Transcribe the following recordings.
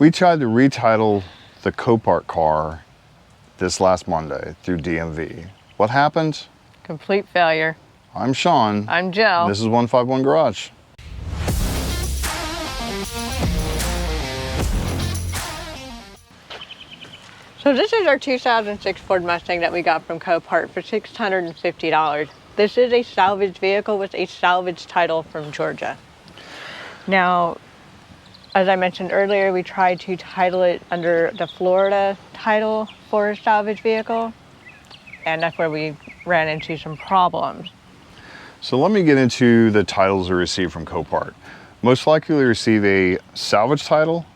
We tried to retitle the Copart car this last Monday through DMV. What happened? Complete failure. I'm Sean. I'm Jill. This is 151 Garage. So this is our 2006 Ford Mustang that we got from Copart for $650. This is a salvage vehicle with a salvage title from Georgia. Now, as I mentioned earlier, we tried to title it under the Florida title for a salvage vehicle, and that's where we ran into some problems. So let me get into the titles we received from Copart. Most likely we receive a salvage title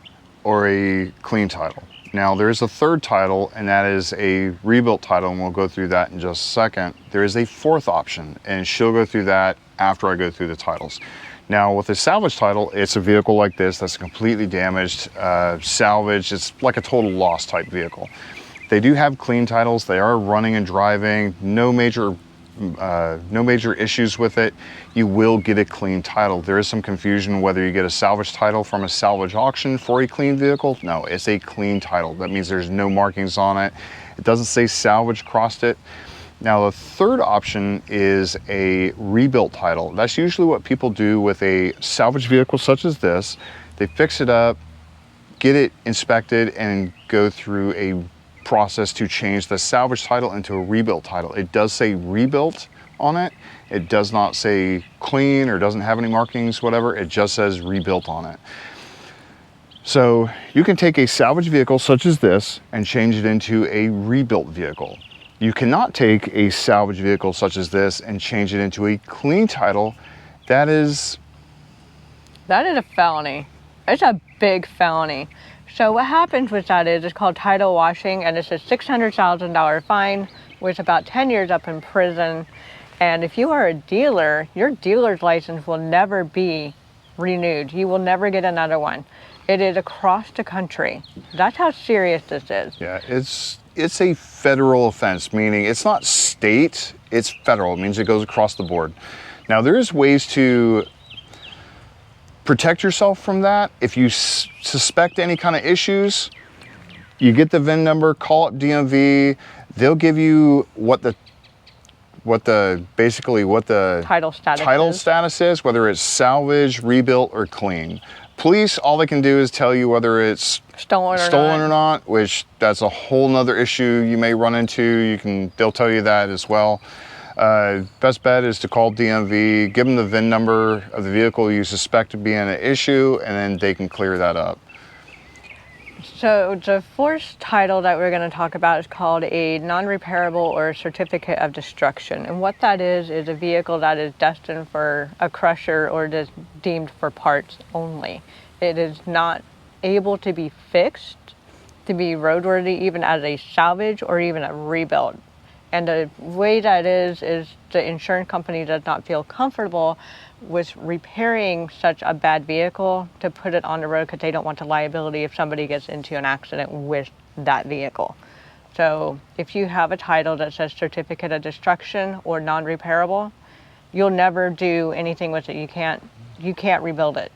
or a clean title. Now there is a third title, and that is a rebuilt title, and we'll go through that in just a second. There is a fourth option, and she'll go through that after I go through the titles. Now with a salvage title, it's a vehicle like this that's completely damaged, salvaged. It's like a total loss type vehicle. They do have clean titles. They are running and driving. No major issues with it. You will get a clean title. There is some confusion whether you get a salvage title from a salvage auction for a clean vehicle. No, it's a clean title. That means there's no markings on it. It doesn't say salvage across it. Now the third option is a rebuilt title. That's usually what people do with a salvage vehicle such as this. They fix it up, get it inspected, and go through a process to change the salvage title into a rebuilt title. It does say rebuilt on it. It does not say clean or doesn't have any markings, whatever. It just says rebuilt on it. So you can take a salvage vehicle such as this and change it into a rebuilt vehicle. You cannot take a salvage vehicle such as this and change it into a clean title. That is a felony. It's a big felony. So what happens with that is it's called title washing, and it's a $600,000 fine with about 10 years up in prison. And if you are a dealer, your dealer's license will never be renewed. You will never get another one. It is across the country. That's how serious this is. Yeah, it's a federal offense, meaning it's not state, it's federal. It means it goes across the board. Now there's ways to protect yourself from that. If you suspect any kind of issues, you get the VIN number, call up DMV. They'll give you what the title status is, whether it's salvage, rebuilt, or clean. Police, all they can do is tell you whether it's stolen or not, which that's a whole nother issue you may run into. They'll tell you that as well. Best bet is to call DMV, give them the VIN number of the vehicle you suspect to be an issue, and then they can clear that up. So the fourth title that we're going to talk about is called a non-repairable or certificate of destruction. And what that is a vehicle that is destined for a crusher or just deemed for parts only. It is not able to be fixed, to be roadworthy, even as a salvage or even a rebuild. And the way that is the insurance company does not feel comfortable with repairing such a bad vehicle to put it on the road because they don't want the liability if somebody gets into an accident with that vehicle. So if you have a title that says certificate of destruction or non-repairable, you'll never do anything with it. You can't rebuild it.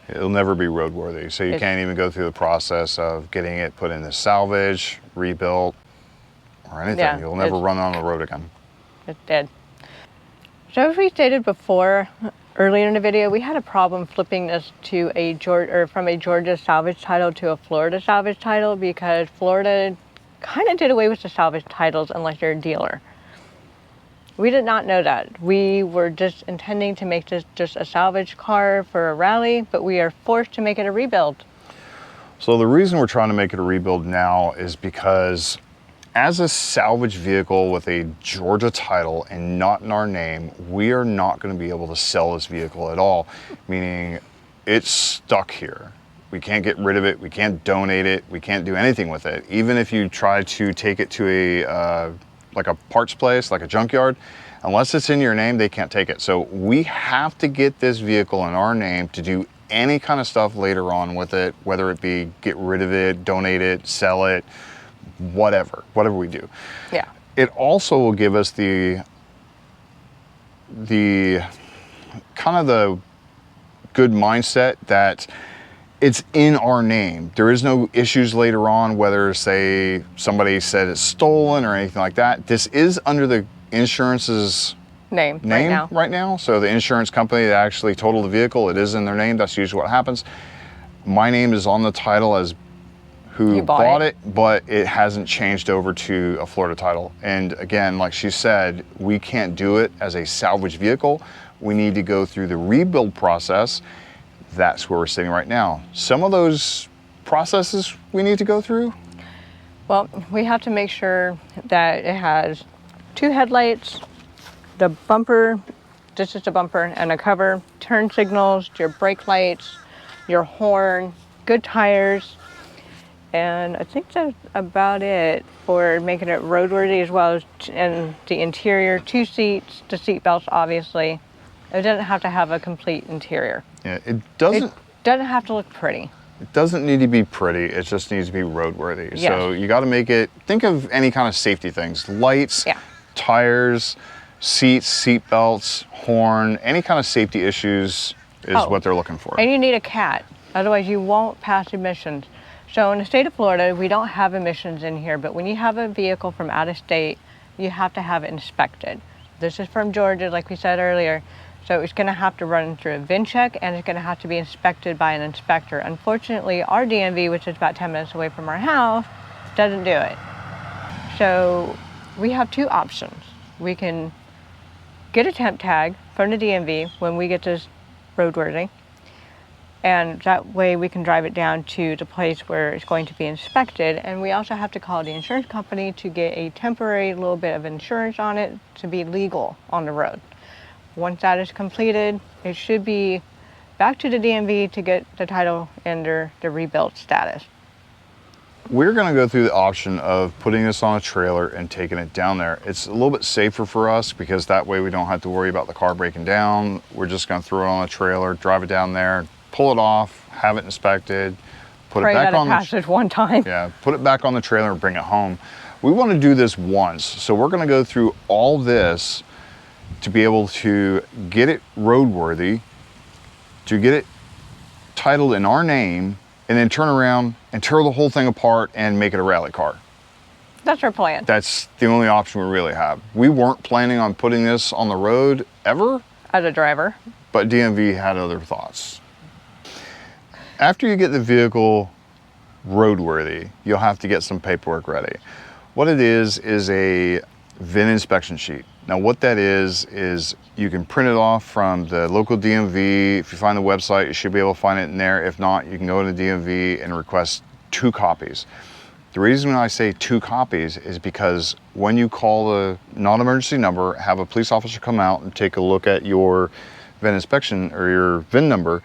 It'll never be roadworthy. So you can't even go through the process of getting it put into salvage, rebuilt, or anything. Yeah, you'll never run on the road again. It's dead. So as we stated before, earlier in the video, we had a problem flipping this to from a Georgia salvage title to a Florida salvage title because Florida kind of did away with the salvage titles unless you're a dealer. We did not know that. We were just intending to make this just a salvage car for a rally, but we are forced to make it a rebuild. So the reason we're trying to make it a rebuild now is because as a salvage vehicle with a Georgia title and not in our name, we are not going to be able to sell this vehicle at all, meaning it's stuck here. We can't get rid of it. We can't donate it. We can't do anything with it. Even if you try to take it to like a parts place, like a junkyard, unless it's in your name, they can't take it. So we have to get this vehicle in our name to do any kind of stuff later on with it, whether it be get rid of it, donate it, sell it, whatever we do. Yeah. It also will give us the kind of the good mindset that it's in our name. There is no issues later on, whether say somebody said it's stolen or anything like that. This is under the insurance's name right now. So the insurance company that actually totaled the vehicle, it is in their name. That's usually what happens. My name is on the title as who bought it, but it hasn't changed over to a Florida title. And again, like she said, we can't do it as a salvage vehicle. We need to go through the rebuild process. That's where we're sitting right now. Some of those processes we need to go through. Well, we have to make sure that it has 2 headlights, the bumper, this is the bumper and a cover, turn signals, your brake lights, your horn, good tires, and I think that's about it for making it roadworthy, as well as and the interior, 2 seats, the seat belts, obviously. It doesn't have to have a complete interior. Yeah, it doesn't have to look pretty. It doesn't need to be pretty, it just needs to be roadworthy. Yes. So you got to make it, think of any kind of safety things, lights, tires, seats, seat belts, horn, any kind of safety issues is what they're looking for. And you need a CAT, otherwise you won't pass emissions. So in the state of Florida, we don't have emissions in here, but when you have a vehicle from out of state, you have to have it inspected. This is from Georgia, like we said earlier. So it's going to have to run through a VIN check, and it's going to have to be inspected by an inspector. Unfortunately, our DMV, which is about 10 minutes away from our house, doesn't do it. So we have 2 options. We can get a temp tag from the DMV when we get this roadworthy, and that way we can drive it down to the place where it's going to be inspected. And we also have to call the insurance company to get a temporary little bit of insurance on it to be legal on the road. Once that is completed, it should be back to the DMV to get the title under the rebuilt status. We're going to go through the option of putting this on a trailer and taking it down there. It's a little bit safer for us because that way we don't have to worry about the car breaking down. We're just going to throw it on a trailer, drive it down there, pull it off, have it inspected, put it back on the passes one time. Yeah, put it back on the trailer and bring it home. We want to do this once, so we're going to go through all this to be able to get it roadworthy, to get it titled in our name, and then turn around and tear the whole thing apart and make it a rally car. That's our plan. That's the only option we really have. We weren't planning on putting this on the road ever. As a driver. But DMV had other thoughts. After you get the vehicle roadworthy, you'll have to get some paperwork ready. What it is a VIN inspection sheet. Now what that is you can print it off from the local DMV. If you find the website, you should be able to find it in there. If not, you can go to the DMV and request 2 copies. The reason I say 2 copies is because when you call the non-emergency number, have a police officer come out and take a look at your VIN inspection or your VIN number,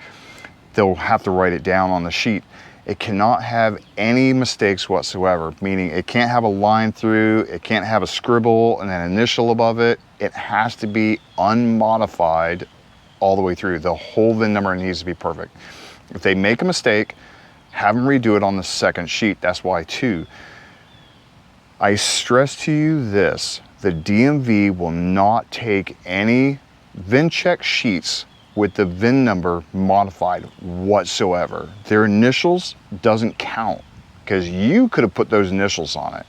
they'll have to write it down on the sheet. It cannot have any mistakes whatsoever, meaning it can't have a line through, it can't have a scribble and an initial above it. It has to be unmodified all the way through. The whole VIN number needs to be perfect. If they make a mistake, have them redo it on the second sheet. That's why 2. I stress to you this, the DMV will not take any VIN check sheets with the VIN number modified whatsoever. Their initials doesn't count because you could have put those initials on it.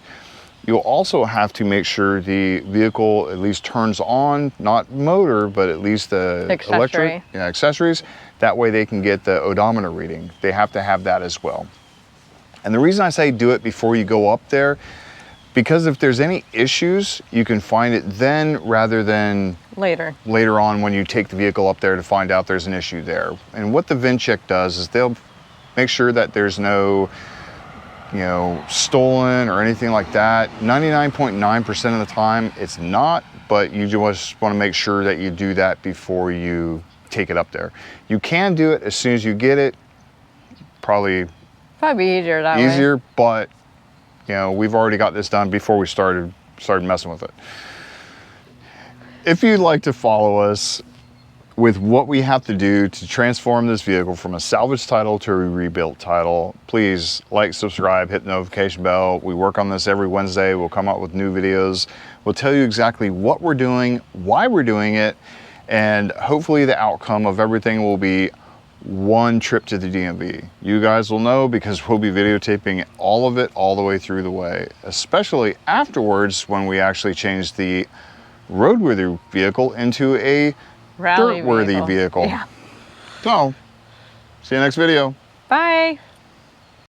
You'll also have to make sure the vehicle at least turns on, not motor, but at least the electric accessories. That way they can get the odometer reading. They have to have that as well. And the reason I say do it before you go up there, because if there's any issues, you can find it then rather than later on when you take the vehicle up there to find out there's an issue there. And what the VIN check does is they'll make sure that there's no, stolen or anything like that. 99.9% of the time it's not, but you just want to make sure that you do that before you take it up there. You can do it as soon as you get it. Probably easier that way. But we've already got this done before we started messing with it. If you'd like to follow us with what we have to do to transform this vehicle from a salvage title to a rebuilt title, please like, subscribe, hit the notification bell. We work on this every Wednesday. We'll come out with new videos. We'll tell you exactly what we're doing, why we're doing it, and hopefully the outcome of everything will be one trip to the DMV. You guys will know because we'll be videotaping all of it all the way through the way, especially afterwards when we actually change the roadworthy vehicle into a Rally dirt-worthy vehicle. Yeah. So, see you next video. Bye.